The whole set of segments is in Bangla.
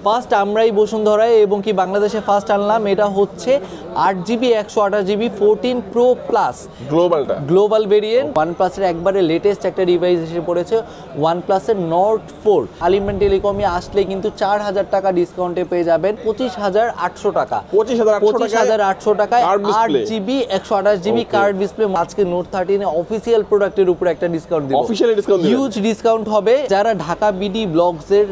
ফার্স্ট আমরাই বসুন্ধরায় এবং কি বাংলাদেশে ফার্স্ট আনলাম। এটা হচ্ছে 8GB 128GB 14 Pro Plus global variant. OnePlus-এর একবারে লেটেস্ট একটা ডিভাইস এসে পড়েছে, OnePlus-এর Nord 4। আলিমেন্ট টেলিকমে আসলে কিন্তু 4000 টাকা ডিসকাউন্টে পেয়ে যাবেন 25,800 টাকা। 25,800 টাকায় 8GB 128GB কার্ড ডিসপ্লে। আজকে নোট 13 অফিসিয়াল প্রোডাক্টের উপর একটা ডিসকাউন্ট দিব, হিউজ ডিসকাউন্ট হবে। যারা ঢাকা বিডি ব্লগসের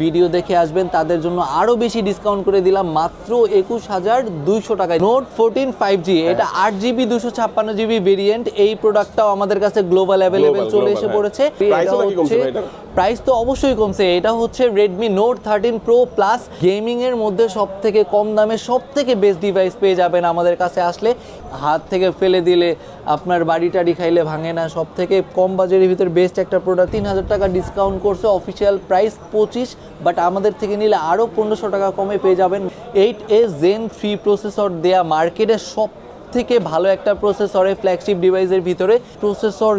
ভিডিও দেখে আসবেন তাদের জন্য আরো বেশি ডিসকাউন্ট করে দিলাম মাত্র 21,200 টাকায়। নোট 14 5G, এটা 8GB 256GB ভেরিয়েন্ট। এই প্রোডাক্টটাও আমাদের কাছে গ্লোবাল অ্যাভেলেবেল চলে এসে পড়েছে। প্রাইস তো অবশ্যই কমছে। এটা হচ্ছে Redmi Note 13 Pro Plus। Gaming এর মধ্যে সবথেকে কম দামে সবথেকে বেস্ট ডিভাইস পেয়ে যাবেন আমাদের কাছে আসলে। হাত থেকে ফেলে দিলে আপনার বাড়ি টাড়ি খাইলে ভাঙে না, সবথেকে কম বাজেটের ভিতরে বেস্ট একটা প্রোডাক্ট। 3000 টাকা ডিসকাউন্ট করছে, অফিসিয়াল প্রাইস 25, বাট আমাদের থেকে নিলে আরও 1500 টাকা কমে পেয়ে যাবেন। 8A Zen 3 প্রসেসর দেয়া মার্কেটের সব থেকে ভালো একটা প্রসেসরে ফ্ল্যাগশিপ ডিভাইসের ভিতরে প্রসেসর,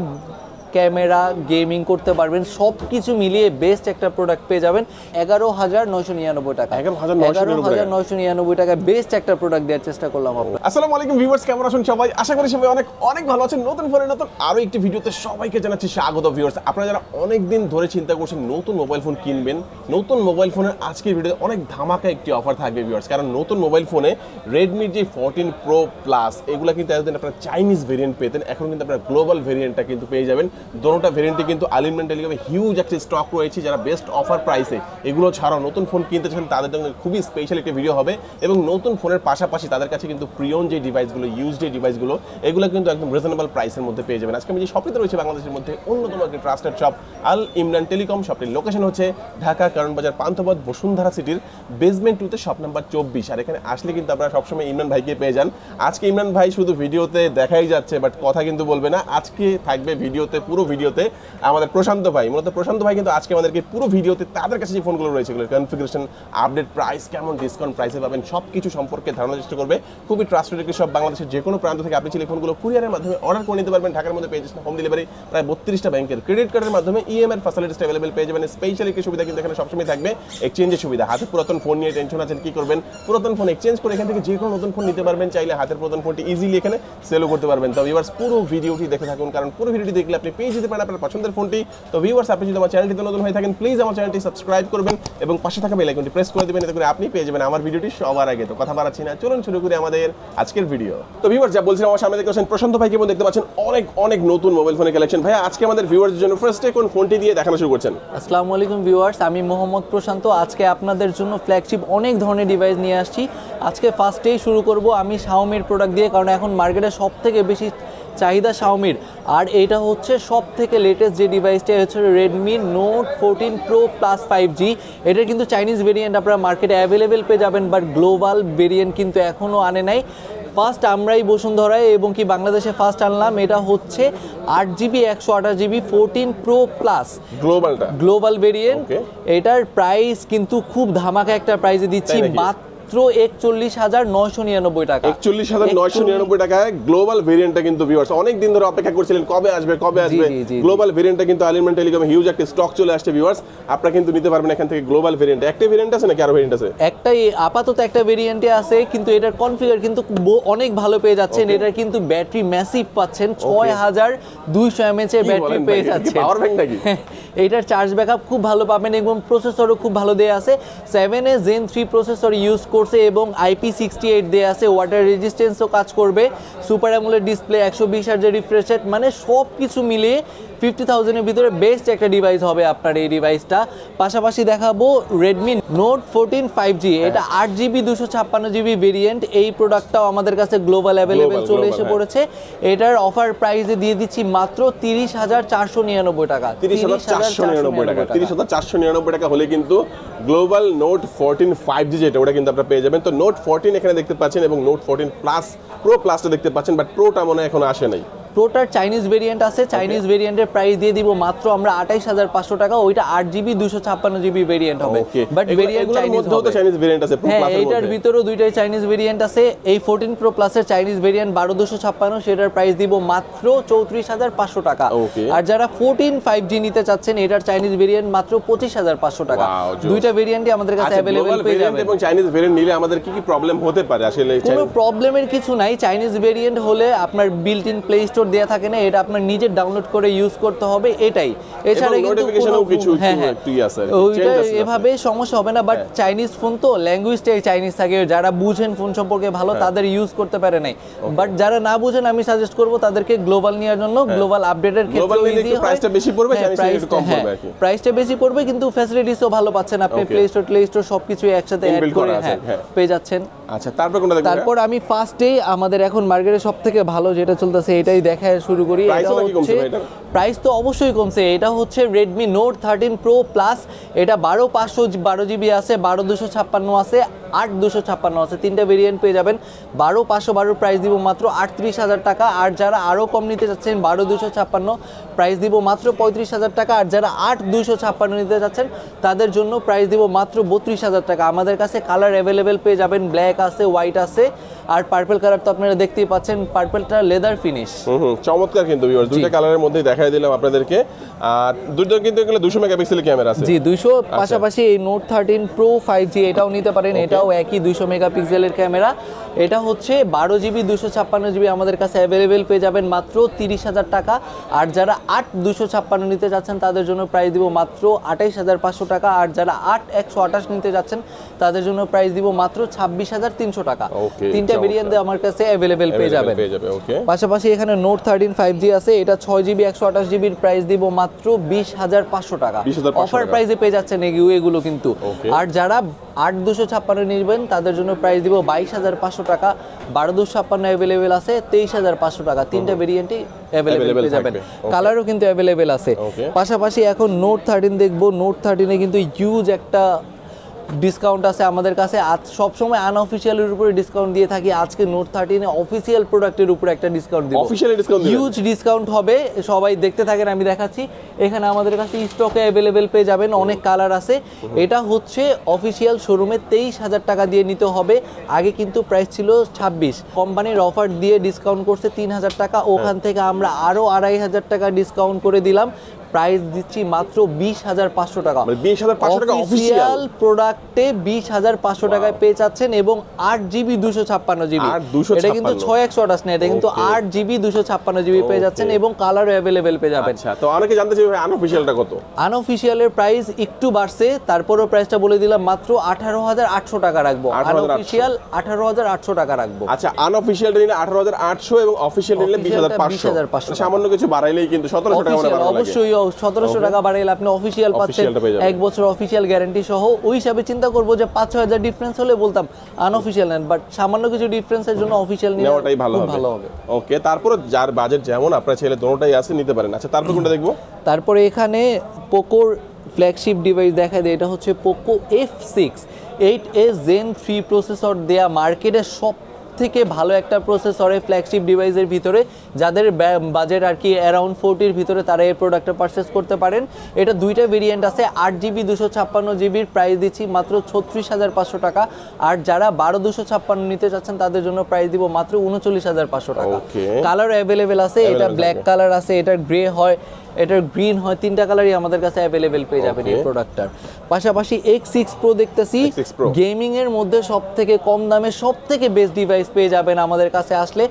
ক্যামেরা, গেমিং করতে পারবেন, সব কিছু মিলিয়ে বেস্ট একটা প্রোডাক্ট পেয়ে যাবেন 11,999 টাকা। 11,999 টাকা বেস্ট একটা প্রোডাক্ট দেওয়ার চেষ্টা করলাম আপনার। আসসালামু আলাইকুম ভিউয়ার্স, কেমন আছেন সবাই? আশা করি সবাই অনেক অনেক ভালো আছেন। নতুন ফোনের নতুন আরো একটি ভিডিওতে সবাইকে জানাচ্ছি স্বাগত। ভিউয়ার্স, আপনারা যারা অনেক দিন ধরে চিন্তা করছেন নতুন মোবাইল ফোন কিনবেন, নতুন মোবাইল ফোনের আজকের ভিডিওতে অনেক ধামাকা একটি অফার থাকবে ভিউয়ার্স। কারণ নতুন মোবাইল ফোনে রেডমির যে 14 Pro Plus এগুলো কিন্তু এতদিন আপনারা চাইনিজ ভেরিয়েন্ট পেতেন, এখন কিন্তু আপনারা গ্লোবাল ভেরিয়েন্টটা কিন্তু পেয়ে যাবেন। দোনোটা ভেরিয়েন্টে কিন্তু আলিমেন্ট টেলিকমে হিউজ একটা স্টক রয়েছে। যারা বেস্ট অফার প্রাইসে এগুলো ছাড়াও নতুন ফোন কিনতে চান তাদের জন্য খুবই স্পেশাল একটা ভিডিও হবে। এবং নতুন ফোনের পাশাপাশি তাদের কাছে কিন্তু প্রিয়ন যে ডিভাইসগুলো, ইউজ যে ডিভাইসগুলো, এগুলো কিন্তু একদম রিজনেবল প্রাইসের মধ্যে পেয়ে যাবেন। আজকে আমি যে শপটিতে রয়েছে বাংলাদেশের মধ্যে অন্যতম একটি ট্রাস্টেড শপ আল ইমরান টেলিকম। শপটির লোকেশন হচ্ছে ঢাকা কারণ বাজার পান্থপথ বসুন্ধরা সিটির বেসমেন্ট 2-তে শপ নাম্বার 24। আর এখানে আসলে কিন্তু আপনারা সবসময় ইমরান ভাইকে পেয়ে যান। আজকে ইমরান ভাই শুধু ভিডিওতে দেখাই যাচ্ছে, বাট কথা কিন্তু বলবে না। আজকে থাকবে ভিডিওতে, পুরো ভিডিওতে আমাদের প্রশান্ত ভাই। মূলত প্রশান্ত ভাই কিন্তু আজকে আমাদেরকে পুরো ভিডিওতে তাদের কাছে যে ফোনগুলো রয়েছে এগুলোর কনফিগারেশন, আপডেট, প্রাইস কেমন, ডিসকাউন্ট প্রাইসে পাবেন, সব কিছু সম্পর্কে ধারণার চেষ্টা করবে। খুবই ট্রাস্টেড একটি সব, বাংলাদেশের যে কোনো প্রান্ত থেকে আপনি টেলিফোনগুলো কুরিয়ারের মাধ্যমে অর্ডার করে নিতে পারবেন। ঢাকার মধ্যে পেয়ে যাচ্ছেন হোম ডেলিভারি, প্রায় 32টা ব্যাংকের ক্রেডিট কার্ডের মাধ্যমে ইএমআই ফ্যাসিলিটিস অ্যাভেলেবল পেয়ে যাবেন। স্পেশাল একটি সুবিধা কিন্তু এখানে সবসময় থাকবে, এক্সচেঞ্জের সুবিধা। হাতে পুরাতন ফোন নিয়ে টেনশন আছেন কি করবেন, পুরাতন ফোন এক্সচেঞ্জ করে এখান থেকে যে কোনো নতুন ফোন নিতে পারবেন। চাইলে হাতের পুরাতন ফোনটি ইজিলি এখানে সেলও করতে পারবেন। তো ভিউয়ার্স, পুরো ভিডিওটি দেখে থাকুন, কারণ পুরো ভিডিওটি দেখলে আপনি পেয়ে যেতে পারেন আপনার পছন্দের ফোনটি। তো ভিউয়ার্স, আপনি যদি আমার চ্যানেলটিতে নতুন হয়ে থাকেন প্লিজ আমার চ্যানেলটি সাবস্ক্রাইব করবেন এবং পাশে থাকা বেল আইকনটি প্রেস করে দিবেন, এতে করে আপনি পেয়ে যাবেন আমার ভিডিওটি সবার আগে। তো কথা বাড়াচ্ছি না, চলুন শুরু করি আমাদের আজকের ভিডিও। তো ভিউয়ার্স, যা বলছিলাম, আমার সামনে দেখতে পাচ্ছেন প্রশান্ত ভাইকে, এবং দেখতে পাচ্ছেন অনেক অনেক নতুন মোবাইল ফোনের কালেকশন। ভাই, আজকে আমাদের ভিউয়ার্সদের জন্য ফার্স্টে কোন ফোনটি দিয়ে দেখানো শুরু করছেন? আসসালামু আলাইকুম ভিউয়ার্স, আমি মোহাম্মদ প্রশান্ত। আজকে আপনাদের জন্য ফ্ল্যাগশিপ অনেক ধরনের ডিভাইস নিয়ে আসছি। আজকে ফার্স্টেই শুরু করব আমি শাওমির প্রোডাক্ট দিয়ে, কারণ এখন মার্কেটে সব থেকে বেশি চাহিদা শাওমির। আর এটা হচ্ছে সব থেকে লেটেস্ট যে ডিভাইসটা হচ্ছে Redmi Note 14 Pro Plus 5G। এটার কিন্তু চাইনিজ ভেরিয়েন্ট আপনারা মার্কেটে অ্যাভেলেবেল পেয়ে যাবেন, বাট গ্লোবাল ভেরিয়েন্ট কিন্তু এখনও আনে নাই। ফার্স্ট আমরাই বসুন্ধরায় এবং কি বাংলাদেশে ফার্স্ট আনলাম। এটা হচ্ছে 8GB 128GB 14 Pro Plus global variant. এটার প্রাইস কিন্তু খুব ধামাকা একটা প্রাইসে দিচ্ছি, মাত্র 41,999 টাকা। 41,999 টাকায় গ্লোবাল ভেরিয়েন্টটা কিন্তু ভিউয়ার্স অনেক দিন ধরে অপেক্ষা করছিলেন কবে আসবে কবে আসবে। গ্লোবাল ভেরিয়েন্টটা কিন্তু আলিমেন্ট টেলিকমে হিউজ একটা স্টক চলে আসছে ভিউয়ার্স। আপনারা কিন্তু নিতে পারবেন এখান থেকে গ্লোবাল ভেরিয়েন্ট। একটা ভেরিয়েন্ট আছে নাকি আরো ভেরিয়েন্ট আছে? একটাই আপাতত একটা ভেরিয়েন্টে আছে, কিন্তু এটার কনফিগার কিন্তু অনেক ভালো পেয়ে যাচ্ছেন। এটার কিন্তু ব্যাটারি ম্যাসিভ পাচ্ছেন, 6200 mAh এর ব্যাটারি পেয়ে যাচ্ছেন। পাওয়ার ব্যাংক নাকি? এটার চার্জ ব্যাকআপ খুব ভালো পাবেন এবং প্রসেসরও খুব ভালো দেয়া আছে। 7A Zen 3 প্রসেসর ইউজ করছে এবং IP68 দেয়া আছে, ওয়াটার রেজিস্ট্যান্সও কাজ করবে। সুপার অ্যামোলেড ডিসপ্লে, 120 হার্জের রিফ্রেশ রেট, মানে সব কিছু মিলিয়ে 50,000 এর ভিতরে বেস্ট একটা ডিভাইস হবে আপনার এই ডিভাইসটা। পাশাপাশি দেখাবো Redmi Note 14 5G। এটা 8GB 256GB ভেরিয়েন্ট। এই প্রোডাক্টটাও আমাদের কাছে গ্লোবাল অ্যাভেলেবেল চলে এসে পড়েছে। এটার অফার প্রাইসে দিয়ে দিচ্ছি মাত্র 30,499 টাকা। 30,499 টাকা হলে কিন্তু গ্লোবাল Note 14 5G যেটা, ওটা কিন্তু আপনারা পেয়ে যাবেন। তো Note 14 এখানে দেখতে পাচ্ছেন এবং Note 14 Plus Pro Plusটা দেখতে পাচ্ছেন, বাট প্রোটা মনে এখন আসে নাই। প্রোটার চাইনিজ ভেরিয়েন্ট আছে, চাইনিজ ভেরিয়েন্টের প্রাইস দিয়ে দিব মাত্র আমরা 28500 টাকা। ওইটা 8GB 256GB ভেরিয়েন্ট হবে, বাট ভেরিয়েন্ট চাইনিজ হবে। চাইনিজ ভেরিয়েন্ট আছে হ্যাঁ, এটার ভিতরেও দুইটাই চাইনিজ ভেরিয়েন্ট আছে। এই 14 Pro Plus এর চাইনিজ ভেরিয়েন্ট 12256, সেটার প্রাইস দিব মাত্র 34500 টাকা। আর যারা 14 5G নিতে চাচ্ছেন, এটার চাইনিজ ভেরিয়েন্ট মাত্র 25500 টাকা। দুইটা ভেরিয়েন্টই আমাদের কাছে अवेलेबल পেয়ে যাবেন। এবং চাইনিজ ভেরিয়েন্ট নিলে আমাদের কি কি প্রবলেম হতে পারে আসলে? কোনো প্রবলেমের কিছু নাই। চাইনিজ ভেরিয়েন্ট হলে আপনার বিল্ট ইন প্লে স্টোর দেয়া থাকে না, এটা আপনার নিজে ডাউনলোড করে ইউজ করতে হবে, এটাই। এছাড়া কিন্তু নোটিফিকেশনও কিছু একটু আছে, ওইটা এভাবে সমস্যা হবে না। বাট চাইনিজ ফোন তো ল্যাঙ্গুয়েজটাই চাইনিজ থাকে, যারা বুঝেন ফোন সম্পর্কে ভালো তাদের ইউজ করতে পারে নাই। বাট যারা না বুঝেন, আমি সাজেস্ট করব তাদেরকে গ্লোবাল নেওয়ার জন্য। গ্লোবাল আপডেটের ক্ষেত্রে ইজি হয়, প্রাইসটা বেশি পড়বে, চাইনিজ একটু কম পড়বে আর কি। প্রাইসটা বেশি পড়বে কিন্তু ফ্যাসিলিটিসও ভালো পাচ্ছেন আপনি। প্লে স্টোর সবকিছু একসাথে অ্যাড করে পেয়ে যাচ্ছেন। আচ্ছা, তারপর কোনটা দেখব? তারপর আমি ফার্স্টেই আমাদের এখন মার্কেটে সবথেকে ভালো যেটা চলতেছে এটাই দেখায় শুরু করি। এটা হচ্ছে প্রাইস তো অবশ্যই কমছে। এটা হচ্ছে Redmi Note 13 Pro Plus। এটা 12512GB আছে, 12256 আছে, 8256 আছে, তিনটা ভেরিয়েন্ট পেয়ে যাবেন। 12512 প্রাইস দিব মাত্র 38000 টাকা। আর যারা আরও কম নিতে চাচ্ছেন 12256 প্রাইস দিব মাত্র 35000 টাকা। আর যারা 8256 নিতে চাচ্ছেন তাদের জন্য প্রাইস দিব মাত্র 32000 টাকা। আমাদের কাছে কালার অ্যাভেলেবেল পেয়ে যাবেন, ব্ল্যাক আছে, হোয়াইট আছে, আর পার্পল কালার তো আপনারা দেখতেই পাচ্ছেন। পার্পলটা লেদার ফিনিশ, চমৎকার কিন্তু ভিউয়ার্স। দুইটা কালারের মধ্যেই দেখাই দিলাম আপনাদেরকে। আর দুটো কিন্তু এগুলো 200 মেগাপিক্সেলের ক্যামেরা আছে। জি, 200। পাশাপাশি এই Note 13 Pro 5G এটাও নিতে পারেন, এটাও একই 200 মেগাপিক্সেলের ক্যামেরা। এটা হচ্ছে 12GB 256GB আমাদের কাছে অ্যাভেলেবেল পেয়ে যাবেন মাত্র 30000 টাকা। আর যারা 8256 নিতে যাচ্ছেন তাদের জন্য প্রাইস দিব মাত্র 28500 টাকা। আর যারা 8128 নিতে যাচ্ছেন তাদের জন্য প্রাইস দিব মাত্র 26300 টাকা। তিনটা ভেরিয়েন্ট আমার কাছে অ্যাভেলেবেল পেয়ে যাবেন। পাশাপাশি এখানে Note 13 5G আছে, এটা 6GB 128GB প্রাইস দিব মাত্র 20500 টাকা। অফার প্রাইসে পেয়ে যাচ্ছেন এগুলো কিন্তু। আর যারা 8256 নেবেন তাদের জন্য প্রাইস দিব 22500 টাকা। 12256 অ্যাভেলেবেল আছে, 23500 টাকা। তিনটা ভেরিয়েন্টই অ্যাভেলেবেল পেয়ে যাবেন, কালারও কিন্তু অ্যাভেলেবেল আছে। পাশাপাশি এখন Note 13 দেখবো। Note 13 এ কিন্তু হিউজ একটা ডিসকাউন্ট আছে আমাদের কাছে। আজ সবসময় আনঅফিশিয়ালের উপরে ডিসকাউন্ট দিয়ে থাকি, আজকে Note 13 এ অফিশিয়াল প্রোডাক্টের উপরে একটা ডিসকাউন্ট দিব। অফিশিয়ালি ডিসকাউন্ট দিবেন? হিউজ ডিসকাউন্ট হবে, সবাই দেখতে থাকেন, আমি দেখাচ্ছি। এখানে আমাদের কাছে স্টকে অ্যাভেলেবেল পেয়ে যাবেন, অনেক কালার আছে। এটা হচ্ছে অফিশিয়াল শোরুমে 23000 টাকা দিয়ে নিতে হবে। আগে কিন্তু প্রাইস ছিল 26। কোম্পানির অফার দিয়ে ডিসকাউন্ট করছে 3000 টাকা, ওখান থেকে আমরা আরো 2500 টাকা ডিসকাউন্ট করে দিলাম। প্রাইস দিচ্ছি মাত্র 20500 টাকা। 20500 টাকা অফিশিয়াল প্রোডাক্টে 20500 টাকায় পেয়ে যাচ্ছেন। এবং 8GB 256GB, এটা কিন্তু 6128 না, এটা কিন্তু 8GB 256GB পেয়ে যাচ্ছেন এবং কালারও অ্যাভেলেবেল পেয়ে যাবেন। আচ্ছা, তো অনেকে জানতে চাইবে আনঅফিশিয়ালটা কত? আনঅফিশিয়ালের প্রাইস একটু বাড়ছে, তারপরেও প্রাইসটা বলে দিলাম মাত্র 18800 টাকা রাখবো। আনঅফিশিয়াল 18800 টাকা রাখবো। আচ্ছা, আনঅফিশিয়াল নিলে 18800 এবং অফিশিয়াল নিলে 20500। সামান্য কিছু বাড়াইলেই কিন্তু 1700 টাকা বাড়ানো লাগে। অবশ্যই 1700 টাকা বাড়াইলে আপনি অফিশিয়াল পাচ্ছেন, 1 বছর অফিশিয়াল গ্যারান্টি সহ। ওই হিসাবে চিন্তা করবো যে 5-6000 ডিফারেন্স হলে বলতাম আনঅফিশিয়াল নেন, বাট সামান্য কিছু ডিফারেন্সের জন্য অফিশিয়াল নেওয়াটাই ভালো হবে। ওকে, তারপর যার বাজেট যেমন আপনার ছেলে দোনোটাই আছে নিতে পারেন। আচ্ছা, তারপর কোনটা দেখবো? তারপরে এখানে পোকোর ফ্ল্যাগশিপ ডিভাইস দেখা দেয়, এটা হচ্ছে Poco F6 8a Zen 3 processor দেয়া, মার্কেটে সব থেকে ভালো একটা প্রসেসরে ফ্ল্যাগশিপ ডিভাইসের ভিতরে। যাদের বাজেট আর কি অ্যারাউন্ড 40-র ভিতরে তারা এই প্রোডাক্টটা পারচেস করতে পারেন। এটা দুইটা ভেরিয়েন্ট আছে, 8GB 256GBর প্রাইস দিচ্ছি মাত্র 36500 টাকা। আর যারা 12256 নিতে চাচ্ছেন তাদের জন্য প্রাইস দিব মাত্র 39500 টাকা। কালার অ্যাভেলেবেল আছে, এটা ব্ল্যাক কালার আছে, এটা গ্রে হয়, এটার গ্রিন হয়, তিনটা কালারই আমাদের কাছে অ্যাভেলেবেল পেয়ে যাবেন এই প্রোডাক্টটার। পাশাপাশি X6 Pro দেখতেছি, গেমিং এর মধ্যে সবথেকে কম দামে সবথেকে বেস্ট ডিভাইস পেয়ে যাবেন আমাদের কাছে আসলে।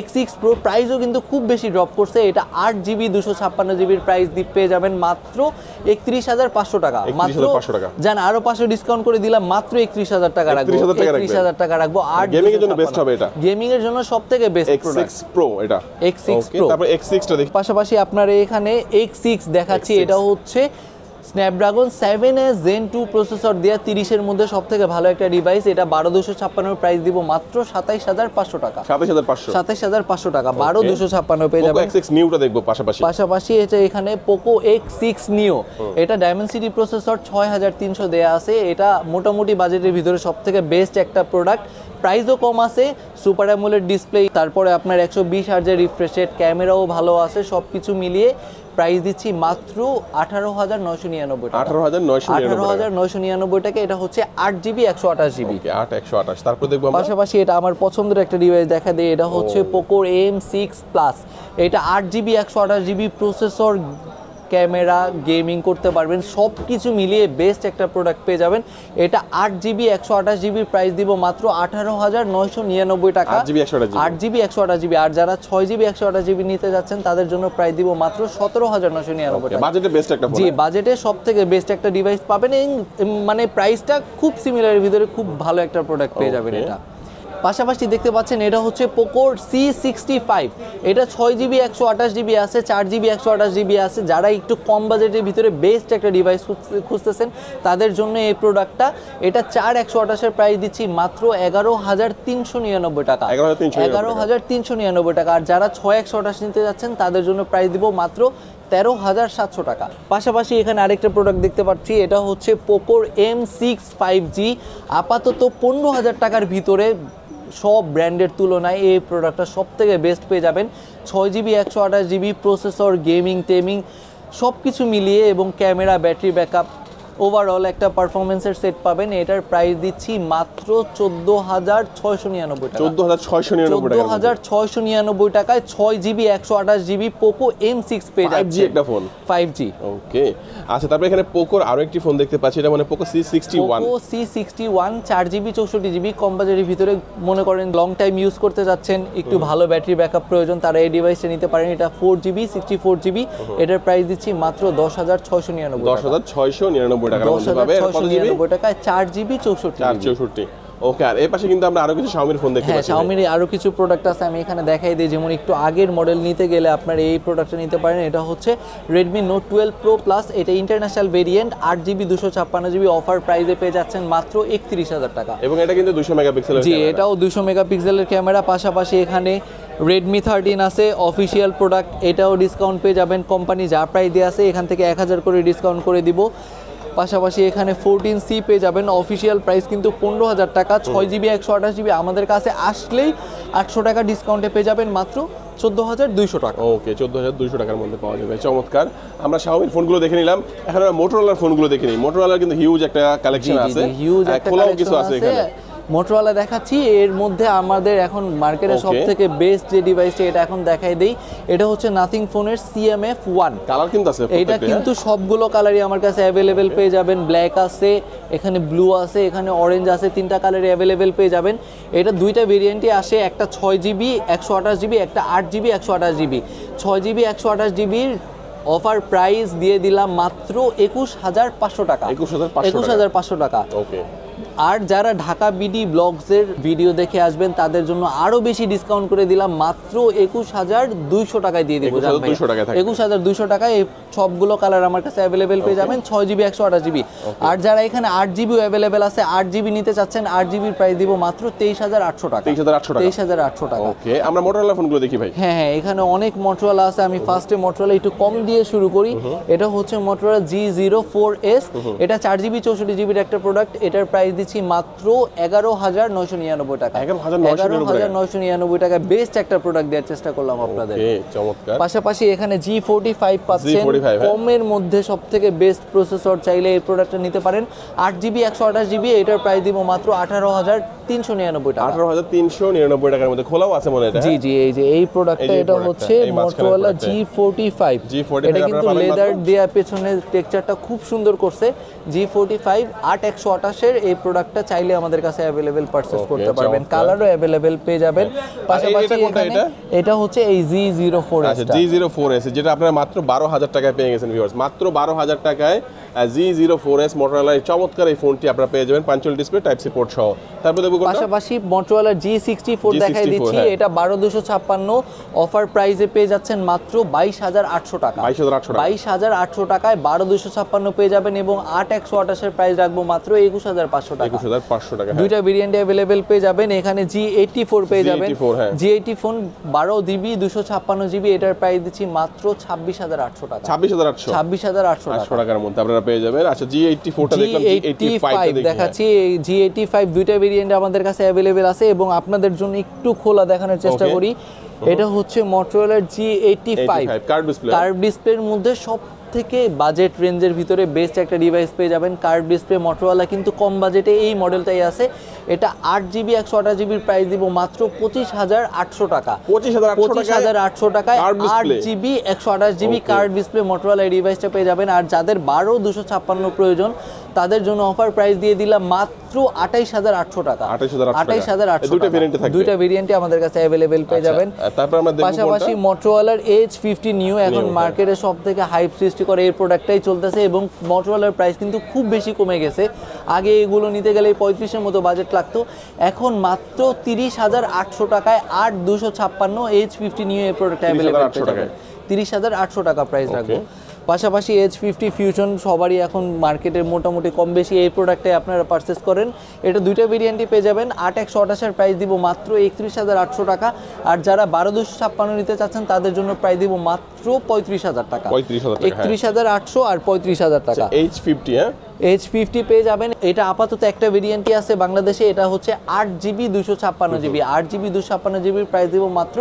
X6 Pro প্রাইসও কিন্তু খুব বেশি ড্রপ করছে, এটা 8GB 256GBর প্রাইস পেয়ে যাবেন মাত্র 31500 টাকা। মাত্র জান আরো 500 ডিসকাউন্ট করে দিলাম, মাত্র 31000 টাকা রাখবো। 31000 টাকা রাখবো। আর গেমিং এর জন্য বেস্ট হবে এটা, গেমিং এর জন্য সবথেকে বেস্ট প্রোডাক্ট X6 Pro। এটা X6 Pro। তারপর X6 টা দেখি। পাশাপাশি আপনার এখানে X6 দেখাচ্ছি, এটা হচ্ছে স্ন্যাপড্রাগন 7S Gen 2 প্রসেসর দেওয়া 30-এর মধ্যে সবথেকে ভালো একটা ডিভাইস। এটা 12256 প্রাইস দিব মাত্র 27500 টাকা। 27500 টাকা 12256 পেয়ে যাবেন। Poco X6 Neo টা দেখব পাশাপাশি এটা এখানে Poco X6 Neo, এটা Dimensity প্রসেসর 6300 দেয়া আছে। এটা মোটামুটি বাজেটের ভিতরে সবথেকে বেস্ট একটা প্রোডাক্ট, প্রাইসও কম আছে, সুপার অ্যামোলেড ডিসপ্লে, তারপরে আপনার 120 হার্জের রিফ্রেশ রেট, ক্যামেরাও ভালো আছে, সবকিছু মিলিয়ে প্রাইস দিচ্ছি মাত্র 18999 টাকা। 18999 টাকা। এটা হচ্ছে 8GB 128GB। 8 তারপর দেখব আমরা পাশাপাশি এটা আমার পছন্দের একটা ডিভাইস দেখা দেয়, এটা হচ্ছে Poco M6 Plus। এটা 8GB 128GB processor, camera, gaming করতে পারবেন, সব কিছু মিলিয়ে বেস্ট একটা প্রোডাক্ট পেয়ে যাবেন। এটা 8GB 128GB প্রাইস দিব মাত্র 18999 টাকা। 8GB 128GB। আর যারা 6GB 128GB নিতে যাচ্ছেন তাদের জন্য প্রাইস দিব মাত্র 17999 টাকা। বাজেটে বেস্ট একটা ফোন। জি, বাজেটে সবথেকে বেস্ট একটা ডিভাইস পাবেন, মানে প্রাইসটা খুব সিমিলারের ভিতরে খুব ভালো একটা প্রোডাক্ট পেয়ে যাবেন এটা। পাশাপাশি দেখতে পাচ্ছেন এটা হচ্ছে Poco C65। এটা 6GB 128GB আছে, 4GB 128GB আছে। যারা একটু কম বাজেটের ভিতরে বেস্ট একটা ডিভাইস খুঁজতেছেন তাদের জন্য এই প্রোডাক্টটা। এটা 4128-এর প্রাইস দিচ্ছি মাত্র 11399 টাকা। 11399 টাকা। আর যারা 6128 নিতে যাচ্ছেন তাদের জন্য প্রাইস দিব মাত্র 13700 টাকা। পাশাপাশি এখানে আরেকটা প্রোডাক্ট দেখতে পাচ্ছি, এটা হচ্ছে Poco M6 5G। আপাতত 15000 টাকার ভিতরে সব ব্র্যান্ডের তুলনায় এই প্রোডাক্টটা সবথেকে বেস্ট পেয়ে যাবেন। 6GB 128GB processor, gaming taming সব কিছু মিলিয়ে, এবং ক্যামেরা, ব্যাটারি ব্যাকআপ, ওভারঅল একটা পারফরমেন্সের সেট পাবেন। এটার প্রাইস দিচ্ছি মাত্র 14699 টাকা। 14699 টাকায় 6GB 128GB Poco M6 পেয়ে যাচ্ছে। 5G একটা ফোন। 5G। ওকে, আচ্ছা, তারপরে এখানে পোকোর আরো একটি ফোন দেখতে পাচ্ছি, এটা মানে Poco C61। Poco C61 4GB 64GB কম বাজেটের ভিতরে, মনে করেন লং টাইম ইউজ করতে যাচ্ছেন, একটু ভালো ব্যাটারি ব্যাকআপ প্রয়োজন, তারা এই ডিভাইসটা নিতে পারেন। এটা 4GB 64GB। এটার প্রাইস দিচ্ছি মাত্র 10699 টাকা। 10699 টাকার মধ্যে পাবে। এটা কত জিবি? 10699 টাকায় 4GB 64GB। ওকে, আর এই পাশে কিন্তু আমরা আরো কিছু Xiaomi ফোন দেখতে পাচ্ছি। Xiaomi আরো কিছু প্রোডাক্ট আছে, আমি এখানে দেখাই দিই। যেমন একটু আগের মডেল নিতে গেলে আপনার এই প্রোডাক্টটা নিতে পারেন। এটা হচ্ছে Redmi Note 12 Pro Plus। এটা international variant, 8GB 256GB offer প্রাইসে পেয়ে যাচ্ছেন মাত্র 31000 টাকা। এবং এটা কিন্তু 200 মেগাপিক্সেলের। জি, এটাও 200 মেগাপিক্সেলের ক্যামেরা। পাশাপাশি এখানে Redmi 13 আছে, অফিসিয়াল প্রোডাক্ট, এটাও ডিসকাউন্ট পেয়ে যাবেন। কোম্পানি যা প্রাইস দিয়ে আছে এখান থেকে 1000 করে ডিসকাউন্ট করে দিব। পাশাপাশি এখানে 14C পেয়ে যাবেন, অফিসিয়াল প্রাইস কিন্তু 15000 টাকা। 6GB 128GB আমাদের কাছে আসলেই 800 টাকা ডিসকাউন্টে পেয়ে যাবেন মাত্র 14200 টাকা। ওকে, 14200 টাকার মধ্যে পাওয়া যাবে। চমৎকার। আমরা Xiaomi ফোনগুলো দেখে নিলাম, এখন আমরা Motorola ফোনগুলো দেখে নিই। Motorola কিন্তু হিউজ একটা কালেকশন আছে, হিউজ একটা খোলাও কিছু আছে এখানে। Motorola দেখাচ্ছি। এর মধ্যে আমাদের এখন মার্কেটে সবথেকে বেস্ট যে ডিভাইসটা, এটা এখন দেখাই দেই। এটা হচ্ছে নাথিং ফোনের CMF1। কালার কিন্তু আছে, এটা কিন্তু সবগুলো কালারই আমার কাছে অ্যাভেলেবেল পেয়ে যাবেন। ব্ল্যাক আছে, এখানে ব্লু আছে, এখানে অরেঞ্জ আছে, 3টা কালারই অ্যাভেলেবেল পেয়ে যাবেন। এটা 2টা ভেরিয়েন্টই আসে, একটা 6GB 128GB, একটা 8GB 128GB। 6GB 128GBর offer price দিয়ে দিলাম মাত্র 21500 টাকা। 21500 টাকা। ওকে। আর যারা ঢাকা বিডি ব্লগসের ভিডিও দেখে আসবেন তাদের জন্য আরো বেশি ডিসকাউন্ট করে দিলাম, মাত্র 21200 টাকায় দিয়ে দিব। 21200 টাকায় এই সবগুলো কালার আমার কাছে অ্যাভেলেবেল পেয়ে যাবেন। 6GB 128GB। আর যারা এখানে 8GB অ্যাভেলেবেল আছে, 8GB নিতে চাচ্ছেন, 8GBর প্রাইস দিব মাত্র 23800 টাকা। 23800 টাকা। ওকে, আমরা Motorola ফোনগুলো দেখি ভাই। হ্যাঁ, এখানে অনেক Motorola আছে। আমি ফার্স্টে Motorola একটু কম দিয়ে শুরু করি। এটা হচ্ছে Motorola G04S। এটা 4GB 64GBর একটা প্রোডাক্ট। এটার প্রাইস দিচ্ছি মাত্র 11999 টাকা। 11999 টাকা বেস্ট একটা প্রোডাক্ট দেওয়ার চেষ্টা করলাম আপনাদের। ওকে, চমৎকার। পাশাপাশি এখানে G45 পাচ্ছেন, কমের মধ্যে সবথেকে বেস্ট প্রসেসর, চাইলে এই প্রোডাক্টটা নিতে পারেন। 8GB 128GB, এটার প্রাইস দিব মাত্র 18399 টাকা। 18399 টাকার মধ্যে। খোলাও আছে মনে হয়। জি, এই যে এই প্রোডাক্টটা, এটা হচ্ছে Motorola G45। এটা কিন্তু লেদার দেয়া, পেছনের টেক্সচারটা খুব সুন্দর করছে। G45 8128 এর এই প্রোডাক্টটা চাইলে আমাদের কাছে অ্যাভেলেবেল পারচেজ করতে পারবেন। কালারও অ্যাভেলেবেল পেয়ে যাবেন। পাশাপাশি এটা হচ্ছে এই G04S। আচ্ছা, G04S, যেটা আপনারা মাত্র 12000 টাকায় পেয়ে গেছেন ভিউয়ার্স। মাত্র 12000 টাকায় G04S Motorola এই চমৎকার এই ফোনটি আপনারা পেয়ে যাবেন। Punch hole display, type C port সহ। তারপর দেখব পাশাপাশি Motorola G64 দেখাই দিচ্ছি, এটা 12256 অফার প্রাইসে পেয়ে যাচ্ছেন মাত্র 22800 টাকা। 22800 টাকায় 12256 পেয়ে যাবেন এবং 8128 এর প্রাইস রাখবো মাত্র 21500 টাকা। 21500 টাকা। দুইটা ভেরিয়েন্টে अवेलेबल পেয়ে যাবেন। এখানে G84 পেয়ে যাবেন। G84 12GB 256GB, এটার প্রাইস দিচ্ছি মাত্র 26800 টাকা। 26800 টাকার মধ্যে আপনারা পেয়ে যাবেন। আচ্ছা G84 টা দেখলাম, G85 টা দেখাচ্ছি। এই G85 দুইটা ভেরিয়েন্ট আমাদের কাছে अवेलेबल আছে এবং আপনাদের জন্য একটু খোলা দেখানোর চেষ্টা করি। এটা হচ্ছে Motorola G85 কার্ভ ডিসপ্লের মধ্যে সব থেকে বাজেট রেঞ্জের ভিতরে বেস্ট একটা ডিভাইস পেয়ে যাবেন। কার্ভ ডিসপ্লে Motorola কিন্তু কম বাজেটে এই মডেলটাই আছে। এটা 8GB 128GB প্রাইস দিব মাত্র 25800 টাকা। 25800 টাকায় 8GB 128GB curve display Motorola এই ডিভাইসটা পেয়ে যাবেন। আর যাদের 12256 প্রয়োজন তাদের জন্য অফার প্রাইস দিয়ে দিলাম মাত্র 28800 টাকা। 28800 দুইটা ভেরিয়েন্টে আমাদের কাছে अवेलेबल পেয়ে যাবেন। তারপর আমরা দেখব পাশাপাশি Motorola H50 নিউ এখন মার্কেটে সবথেকে হাইপ সৃষ্টি করে এই প্রোডাক্টটাই চলতেছে এবং Motorola প্রাইস কিন্তু খুব বেশি কমে গেছে। আগে এগুলো নিতে গেলে 35 এর মতো বাজেট লাগতো, এখন মাত্র 30800 টাকায় 8256 H50 নিউ এই প্রোডাক্ট अवेलेबल পেয়ে যাবেন। 30800 টাকা প্রাইস রাখবো। পাশাপাশি H50 ফিউশন সবারই এখন মার্কেটের মোটামুটি কম বেশি এই প্রোডাক্টে আপনারা পারচেস করেন। এটা দুইটা ভেরিয়েন্টই পেয়ে যাবেন। 8128 এর প্রাইস দিব মাত্র 31800 টাকা। আর যারা 12256 নিতে চাচ্ছেন তাদের জন্য প্রাইস দিব মাত্র 35000 টাকা। 31800 আর 35000 টাকা। H50 H50 পেয়ে যাবেন। এটা আপাতত একটা ভেরিয়েন্টই আছে বাংলাদেশে, এটা হচ্ছে 8GB 256GB। 8GB 256GB price দিব মাত্র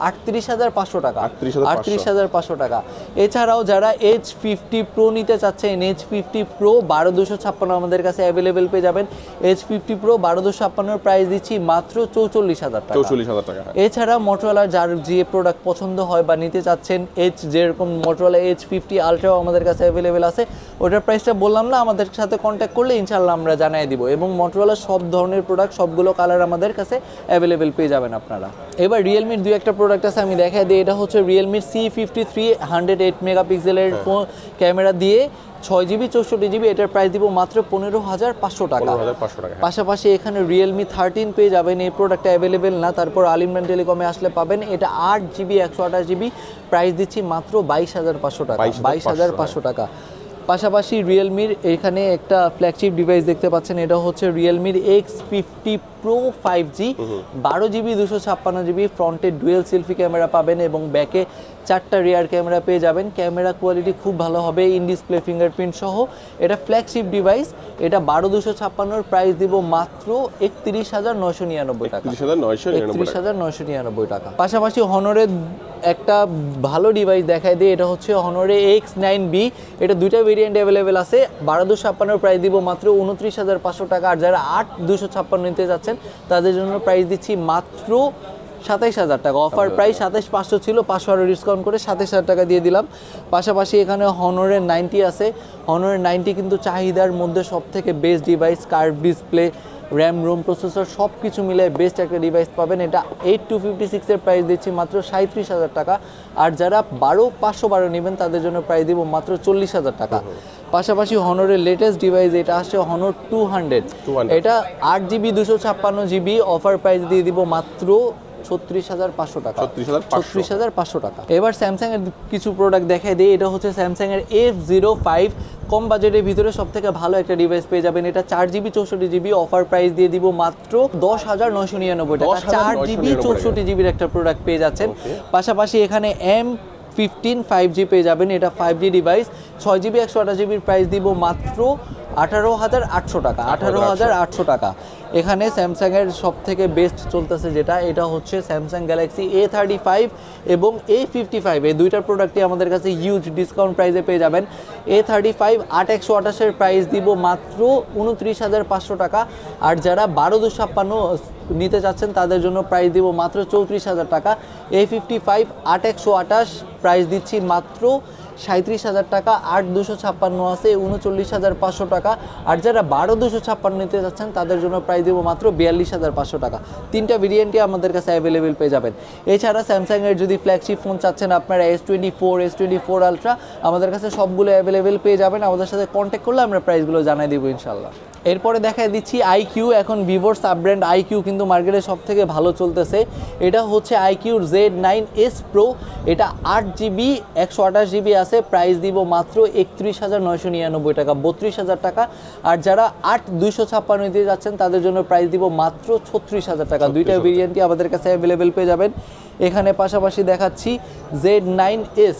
38500 টাকা। 38500 টাকা। এছাড়াও যারা H50 Pro নিতে চাচ্ছেন, H50 Pro 12256 আমাদের কাছে अवेलेबल পেয়ে যাবেন। H50 Pro 12256 এর প্রাইস দিচ্ছি মাত্র 44000 টাকা। 44000 টাকা। এছাড়া Motorola যার যে প্রোডাক্ট পছন্দ হয় বা নিতে চাচ্ছেন, যেরকম Motorola H50 Ultra আমাদের কাছে अवेलेबल আছে, ওটার প্রাইসটা বললাম না, আমাদের সাথে কন্ট্যাক্ট করলে ইনশাআল্লাহ আমরা জানিয়ে দিব। এবং Motorola সব ধরনের প্রোডাক্ট সবগুলো কালার আমাদের কাছে अवेलेबल পেয়ে যাবেন আপনারা। এবার Realme দুই একটা প্রোডাক্ট আছে আমি দেখাই দিই। এটা হচ্ছে Realme C53 108 মেগাপিক্সেলের ক্যামেরা দিয়ে 6GB 64GB, এটার প্রাইস দিব মাত্র 15500 টাকা। পাশাপাশি এখানে Realme 13 পেয়ে যাবেন। এই প্রোডাক্টটা अवेलेबल না, তারপর আলিমডান টেলিকমে আসলে পাবেন। এটা 8GB 128GB, প্রাইস দিচ্ছি মাত্র 22500 টাকা। 22500 টাকা। পাশাপাশি Realme এখানে একটা ফ্ল্যাগশিপ ডিভাইস দেখতে পাচ্ছেন, এটা হচ্ছে Realme X50 Pro 5G 12GB 256GB, ফ্রন্টে ডুয়েল সেলফি ক্যামেরা পাবেন এবং ব্যাকে 4টা রিয়ার ক্যামেরা পেয়ে যাবেন। ক্যামেরা কোয়ালিটি খুব ভালো হবে, ইন ডিসপ্লে ফিঙ্গারপ্রিন্ট সহ। এটা ফ্ল্যাগশিপ ডিভাইস। এটা 12256 এর প্রাইস দিব মাত্র 31999 টাকা। 31999 টাকা। পাশাপাশি Honor-এর একটা ভালো ডিভাইস দেখাই দিই। এটা হচ্ছে Honor X9B, এটা দুইটা ভেরিয়েন্ট अवेलेबल আছে। 12256 এর প্রাইস দিব মাত্র 29500 টাকা। আর যারা 8256 নিতে যাচ্ছেন তাদের জন্য প্রাইস দিচ্ছি মাত্র 27000 টাকা। অফার প্রাইস 27500 ছিল, 500 আরও ডিসকাউন্ট করে 27000 টাকা দিয়ে দিলাম। পাশাপাশি এখানে Honor 90 আছে। Honor 90 কিন্তু চাহিদার মধ্যে সব থেকে best device, curve display, RAM, ROM, processor সব কিছু মিলে বেস্ট একটা ডিভাইস পাবেন। এটা 8256 এর প্রাইস দিচ্ছি মাত্র 37000 টাকা। আর যারা 12512 নেবেন তাদের জন্য প্রাইস দিব মাত্র 40000 টাকা। পাশাপাশি Honor-এর লেটেস্ট ডিভাইস এটা আসছে Honor 200। এটা 8GB 256GB, অফার প্রাইস দিয়ে দিব মাত্র 36500 টাকা। 36500 টাকা। এবার স্যামসাং এর কিছু প্রোডাক্ট দেখাই দিই। এটা হচ্ছে স্যামসাং এর F05, কম বাজেটের ভিতরে সবথেকে ভালো একটা ডিভাইস পেয়ে যাবেন। এটা 4GB 64GB, অফার প্রাইস দিয়ে দিব মাত্র 10999 টাকা। 4GB 64GB একটা প্রোডাক্ট পেয়ে যাচ্ছেন। পাশাপাশি এখানে M15 5G পেয়ে যাবেন। এটা 5G device, 6GB 128GB price দিব মাত্র 18800 টাকা। 18800 টাকা। এখানে স্যামসাং এর সব থেকে বেস্ট চলতেছে যেটা, এটা হচ্ছে স্যামসাং গ্যালাক্সি A35 এবং A55, এই দুইটার প্রোডাক্টই আমাদের কাছে হিউজ ডিসকাউন্ট প্রাইসে পেয়ে যাবেন। A35 8128 এর প্রাইস দিব মাত্র 29500 টাকা। আর যারা 12256 নিতে চাচ্ছেন তাদের জন্য প্রাইস দিব মাত্র 34000 টাকা। A55 8128 প্রাইস দিচ্ছি মাত্র 37,000 টাকা। 8,256 আছে 39,500 টাকা। আর যারা 12,256 নিতে যাচ্ছেন তাদের জন্য প্রাইস দেবো মাত্র 42,500 টাকা। তিনটা ভেরিয়েন্টই আমাদের কাছে অ্যাভেলেবেল পেয়ে যাবেন। এছাড়া স্যামসাংয়ের যদি ফ্ল্যাগশিপ ফোন চাচ্ছেন আপনারা S24, S24 আলট্রা আমাদের কাছে সবগুলো অ্যাভেলেবেল পেয়ে যাবেন। আমাদের সাথে কন্ট্যাক্ট করলে আমরা প্রাইসগুলো জানাই দেবো ইনশাল্লাহ। এরপরে দেখাই দিচ্ছি আইকিউ। এখন ভিভোর সাব ব্র্যান্ড আইকিউ কিন্তু মার্কেটে সব থেকে ভালো চলতেছে। এটা হচ্ছে আইকিউর Z9S Pro। এটা 8GB 128GB আছে, প্রাইস দিব মাত্র 31,999 টাকা, 32,000 টাকা। আর যারা 8,256 নিতে যাচ্ছেন তাদের জন্য প্রাইস দিব মাত্র 36,000 টাকা। দুইটা ভেরিয়েন্টই আমাদের কাছে অ্যাভেলেবেল পেয়ে যাবেন। এখানে পাশাপাশি দেখাচ্ছি Z9S।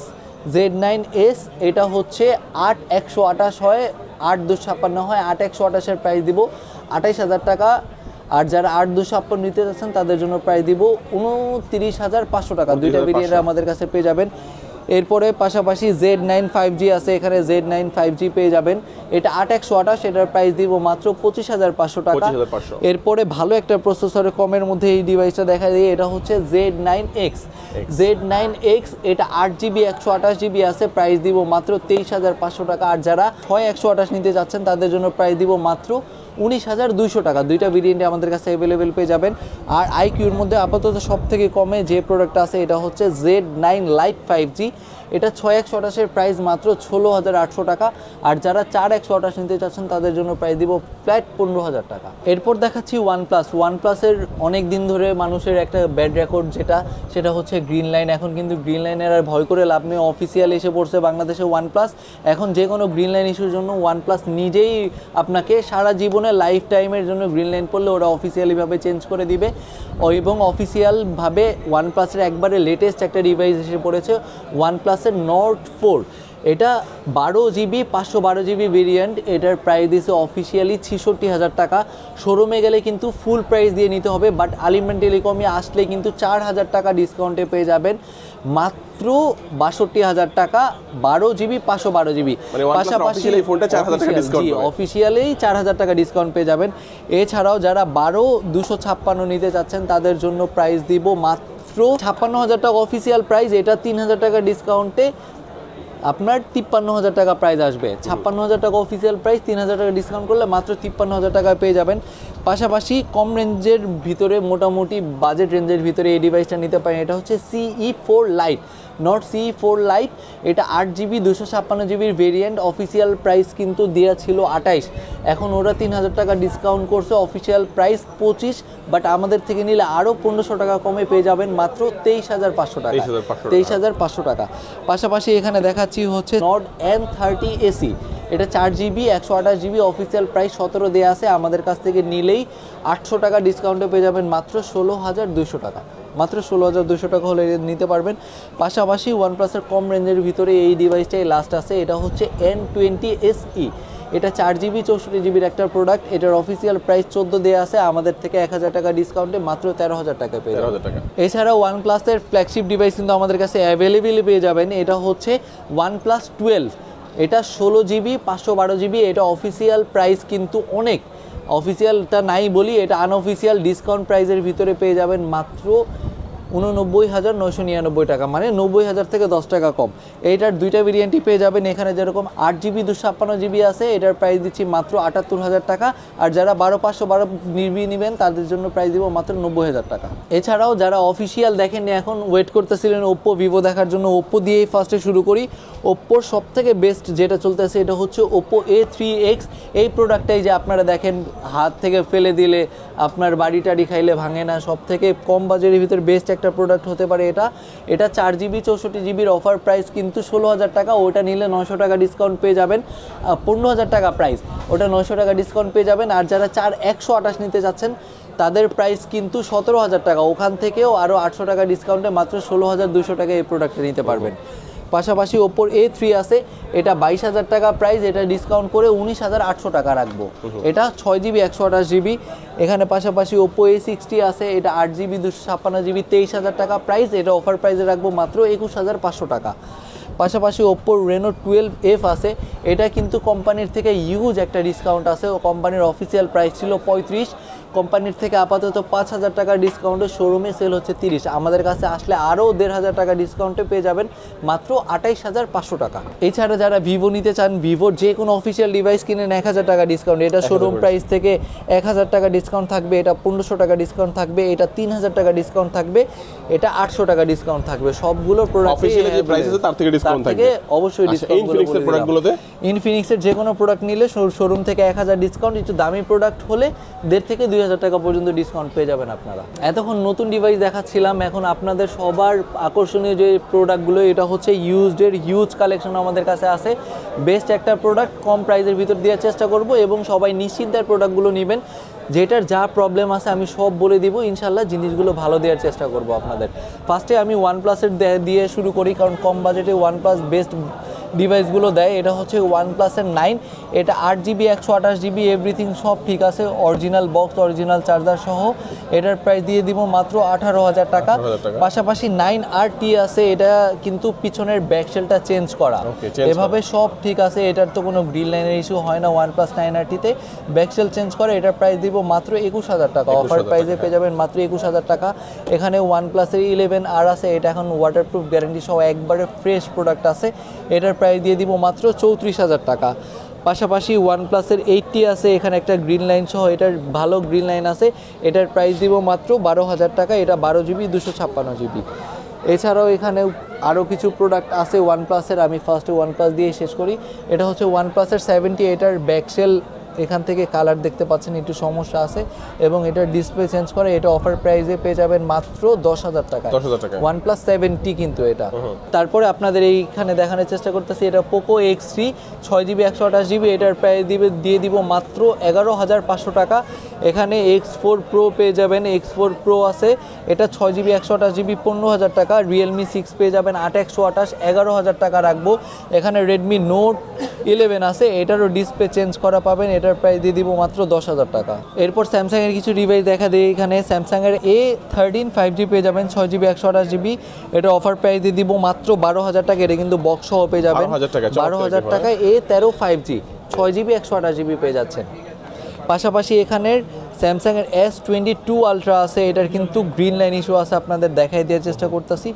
এটা হচ্ছে 8,128 হয়, 8,256 হয়, 8,128-এর প্রাইস দিব 28,000 টাকা। আর যারা 8,256 নিতে যাচ্ছেন তাদের জন্য প্রাইস দিব 29,500 টাকা। দুইটা ভেরিয়েন্ট আমাদের কাছে পেয়ে যাবেন। এরপরে পাশাপাশি Z9 5G আছে, এখানে Z9 5G পেয়ে যাবেন। এটা 8,128, এটার প্রাইস দিব মাত্র 25,500 টাকা। এরপরে ভালো একটা প্রসেসরের কমের মধ্যে এই ডিভাইসটা দেখা যায়, এটা হচ্ছে Z9X। এটা 8GB 128GB আছে, প্রাইস দিব মাত্র 23,500 টাকা। আর যারা 6/128 নিতে যাচ্ছেন তাদের জন্য প্রাইস দিব মাত্র 19,200 টাকা। দুইটা ভেরিয়েন্টে আমাদের কাছে অ্যাভেলেবেল পেয়ে যাবেন। আর আইকিউর মধ্যে আপাতত সব থেকে কমে যে প্রোডাক্ট আছে এটা হচ্ছে Z9 Lite 5G। এটা 6/128-এর প্রাইস মাত্র 16,800 টাকা। আর যারা 4/128 নিতে চাচ্ছেন তাদের জন্য প্রাইস দিব ফ্ল্যাট 15,000 টাকা। এরপর দেখাচ্ছি ওয়ানপ্লাসের অনেক দিন ধরে মানুষের একটা ব্যাড রেকর্ড সেটা হচ্ছে গ্রিন লাইন। এখন কিন্তু গ্রিন লাইনের আর ভয় করে লাভ নেই, অফিসিয়াল এসে পড়ছে বাংলাদেশে ওয়ানপ্লাস। এখন যে কোনো গ্রিন লাইন ইস্যুর জন্য ওয়ানপ্লাস নিজেই আপনাকে সারা জীবনে লাইফ টাইমের জন্য গ্রিন লাইন পড়লে ওরা অফিসিয়ালিভাবে চেঞ্জ করে দিবে। এবং অফিসিয়ালভাবে ওয়ানপ্লাসের একবারে লেটেস্ট একটা ডিভাইস এসে পড়েছে, ওয়ানপ্লাসের Nord 4। এটা 12GB 512GB ভেরিয়েন্ট। এটার প্রাইস দিয়েছে অফিসিয়ালি 66,000 টাকা। শোরুমে গেলে কিন্তু ফুল প্রাইস দিয়ে নিতে হবে, বাট আলিমেন্ট টেলিকমে আসলে কিন্তু 4,000 টাকা ডিসকাউন্টে পেয়ে যাবেন মাত্র 62,000 টাকা, 12GB 512GB। পাশাপাশি অফিসিয়ালি 4,000 টাকা ডিসকাউন্ট পেয়ে যাবেন। এছাড়াও যারা 12,256 নিতে চাচ্ছেন তাদের জন্য প্রাইস দিব মাত্র 56,000 টাকা অফিসিয়াল প্রাইস। এটা 3,000 টাকা ডিসকাউন্টে আপনার 53,000 টাকা প্রাইস আসবে। 56,000 টাকা অফিসিয়াল প্রাইস, 3,000 টাকা ডিসকাউন্ট করলে মাত্র 53,000 টাকায় পেয়ে যাবেন। পাশাপাশি কম রেঞ্জের ভিতরে, মোটামুটি বাজেট রেঞ্জের ভিতরে এই ডিভাইসটা নিতে পারেন। এটা হচ্ছে CE4 Lite, not CE4 Lite। এটা 8GB 256GBর ভেরিয়েন্ট। অফিসিয়াল প্রাইস কিন্তু দেওয়া ছিল 28, এখন ওরা 3,000 টাকা ডিসকাউন্ট করছে, অফিসিয়াল প্রাইস 25, বাট আমাদের থেকে নিলে আরও 1500 টাকা কমে পেয়ে যাবেন মাত্র 23,500 টাকা। 23,500 টাকা। পাশাপাশি এখানে দেখাচ্ছি হচ্ছে Nord N30 AC। এটা 4GB 128GB, অফিসিয়াল প্রাইস 17 দেওয়া আছে, আমাদের কাছ থেকে নিলেই 800 টাকা ডিসকাউন্টে পেয়ে যাবেন মাত্র 16,200 টাকা। মাত্র 16,200 টাকা হলে নিতে পারবেন। পাশাপাশি ওয়ানপ্লাসের কম রেঞ্জের ভিতরে এই ডিভাইসটাই লাস্ট আছে, এটা হচ্ছে N20 SE। এটা 4GB 64GBর একটা প্রোডাক্ট। এটার অফিসিয়াল প্রাইস 14 দেওয়া আছে, আমাদের থেকে 1,000 টাকা ডিসকাউন্টে মাত্র 13,000 টাকায় পেয়ে যাবেন। এছাড়া ওয়ানপ্লাসের ফ্ল্যাগশিপ ডিভাইস কিন্তু আমাদের কাছে অ্যাভেলেবেল পেয়ে যাবেন। এটা হচ্ছে OnePlus 12। এটা 16GB 512GB। এটা অফিসিয়াল প্রাইস কিন্তু অনেক, অফিসিয়ালটা নাই বলি, এটা আনঅফিসিয়াল ডিসকাউন্ট প্রাইসের ভিতরে পেয়ে যাবেন মাত্র 89,999 টাকা, মানে 90,000 থেকে 10 টাকা কম। এইটার দুইটা ভেরিয়েন্টই পেয়ে যাবেন। এখানে যেরকম 8GB 256GB আছে, এটার প্রাইস দিচ্ছি মাত্র 78,000 টাকা। আর যারা 12,512 নেবেন তাদের জন্য প্রাইস দিব মাত্র 90,000 টাকা। এছাড়াও যারা অফিসিয়াল দেখেননি, এখন ওয়েট করতেছিলেন ওপ্পো ভিভো দেখার জন্য, ওপ্পো দিয়েই ফার্স্টে শুরু করি। ওপ্পোর সব থেকে বেস্ট যেটা চলতেছে এটা হচ্ছে ওপ্পো A3X। এই প্রোডাক্টটাই যে আপনারা দেখেন হাত থেকে ফেলে দিলে আপনার বাড়ি টাড়ি খাইলে ভাঙে না, সব থেকে কম বাজারের ভিতর বেস্ট একটা প্রোডাক্ট হতে পারে এটা 4GB 64GBর অফার প্রাইস কিন্তু 16,000 টাকা। ওটা নিলে 900 টাকা ডিসকাউন্ট পেয়ে যাবেন, 15,000 টাকা প্রাইস, ওটা 900 টাকা ডিসকাউন্ট পেয়ে যাবেন। আর যারা 4/128 নিতে চাচ্ছেন তাদের প্রাইস কিন্তু 17,000 টাকা, ওখান থেকেও আরও 800 টাকা ডিসকাউন্টে মাত্র 16,200 টাকা এই প্রোডাক্টটা নিতে পারবেন। পাশাপাশি ওপ্পোর A3 আছে, এটা 22,000 টাকা প্রাইস, এটা ডিসকাউন্ট করে 19,800 টাকা রাখবো। এটা 6GB 128GB। এখানে পাশাপাশি ওপ্পো A60 আছে, এটা 8GB 256GB, 23,000 টাকা প্রাইস, এটা অফার প্রাইসে রাখবো মাত্র 21,500 টাকা। পাশাপাশি ওপ্পোর Reno 12F আছে, এটা কিন্তু কোম্পানির থেকে ইউজ একটা ডিসকাউন্ট আছে। ও কোম্পানির অফিসিয়াল প্রাইস ছিল 35, কোম্পানির থেকে আপাতত 5,000 টাকা ডিসকাউন্টে শোরুমে সেল হচ্ছে 30, আমাদের কাছে আসলে আরও 1,500 টাকা ডিসকাউন্টে পেয়ে যাবেন মাত্র 28,500 টাকা। এছাড়া যারা ভিভো নিতে চান, ভিভোর যে কোনো অফিসিয়াল ডিভাইস কিনেন 1,000 টাকা ডিসকাউন্ট, এটা শোরুম প্রাইস থেকে 1,000 টাকা ডিসকাউন্ট থাকবে, এটা 1,500 টাকা ডিসকাউন্ট থাকবে, এটা 3,000 টাকা ডিসকাউন্ট থাকবে, এটা 800 টাকা ডিসকাউন্ট থাকবে। সবগুলো প্রোডাক্ট অফিসিয়ালি যে প্রাইস আছে তার থেকে ডিসকাউন্ট থাকবে, অবশ্যই ডিসকাউন্ট। ইনফিনিক্সের প্রোডাক্টগুলোতে, ইনফিনিক্সের যে কোনো প্রোডাক্ট নিলে শোরুম থেকে 1,000 ডিসকাউন্ট, একটু দামি প্রোডাক্ট হলে 1,500 থেকে 2,000 টাকা পর্যন্ত ডিসকাউন্ট পেয়ে যাবেন আপনারা। এতক্ষণ নতুন ডিভাইস দেখাচ্ছিলাম, এখন আপনাদের সবার আকর্ষণীয় যে প্রোডাক্টগুলো, এটা হচ্ছে ইউজডের হিউজ কালেকশন আমাদের কাছে আছে। বেস্ট একটা প্রোডাক্ট কম প্রাইসের ভিতর দেওয়ার চেষ্টা করব এবং সবাই নিশ্চিন্তার প্রোডাক্টগুলো নেবেন। যেটার যা প্রবলেম আছে আমি সব বলে দিব, ইনশাল্লাহ জিনিসগুলো ভালো দেওয়ার চেষ্টা করব আপনাদের। ফার্স্টে আমি OnePlus-এর দিয়ে শুরু করি, কারণ কম বাজেটে OnePlus বেস্ট ডিভাইসগুলো দেয়। এটা হচ্ছে OnePlus-এর 9, এটা 8GB 128GB এভরিথিং সব ঠিক আছে, অরিজিনাল বক্স, অরিজিনাল চার্জার সহ। এটার প্রাইস দিয়ে দিব মাত্র 18,000 টাকা। পাশাপাশি 9RT আছে, এটা কিন্তু পিছনের ব্যাকশেলটা চেঞ্জ করা, এভাবে সব ঠিক আছে, এটার তো কোনো গ্রিন লাইনের ইস্যু হয় না। OnePlus 9RT-তে ব্যাকশেল চেঞ্জ করে, এটার প্রাইস দিব মাত্র 21,000 টাকা। অফার প্রাইসে পেয়ে যাবেন মাত্র 21,000 টাকা। এখানে OnePlus-এর 11R আছে, এটা এখন ওয়াটারপ্রুফ গ্যারান্টি সহ একবারে ফ্রেশ প্রোডাক্ট আছে, এটার প্রাইস দিয়ে দিব মাত্র 34,000 টাকা। পাশাপাশি OnePlus-এর 80 আছে, এখানে একটা গ্রিন লাইন সহ, এটার ভালো গ্রিন লাইন আছে, এটার প্রাইস দিব মাত্র 12,000 টাকা। এটা 12GB 256GB। এছাড়াও এখানে আরও কিছু প্রোডাক্ট আছে OnePlus-এর, আমি ফার্স্টে OnePlus দিয়ে শেষ করি। এটা হচ্ছে OnePlus-এর 70, এটার ব্যাকশেল এখান থেকে কালার দেখতে পাচ্ছেন একটু সমস্যা আছে এবং এটার ডিসপ্লে চেঞ্জ করে, এটা অফার প্রাইসে পেয়ে যাবেন মাত্র 10,000 টাকা। OnePlus 70 কিন্তু এটা। তারপরে আপনাদের এইখানে দেখানোর চেষ্টা করতেছি, এটা Poco X3 6GB 128GB, এটার প্রাইস দিয়ে দিব মাত্র 11,500 টাকা। এখানে X4 Pro পেয়ে যাবেন, X4 Pro আছে, এটা 6GB 128GB 15,000 টাকা। Realme 6 পেয়ে যাবেন 8/128, 11,000 টাকা রাখবো। এখানে Redmi Note 11 আছে, এটারও ডিসপ্লে চেঞ্জ করা পাবেন, এটার প্রাইস দিয়ে দিব মাত্র 10,000 টাকা। এরপর স্যামসাংয়ের কিছু ডিভাইস দেখা দেয়, এখানে স্যামসাংয়ের A13 5G পেয়ে যাবেন 6GB 128GB, এটা অফার প্রাইস দিয়ে দিব মাত্র 12,000 টাকা। এটা কিন্তু বক্স সহ পেয়ে যাবেন 12,000 টাকায়। A13 5G 6GB 128GB পেয়ে যাচ্ছেন। পাশাপাশি এখানের স্যামসাংয়ের S22 Ultra আছে, এটার কিন্তু গ্রিন লাইন ইস্যু আছে, আপনাদের দেখাই দেওয়ার চেষ্টা করতেছি।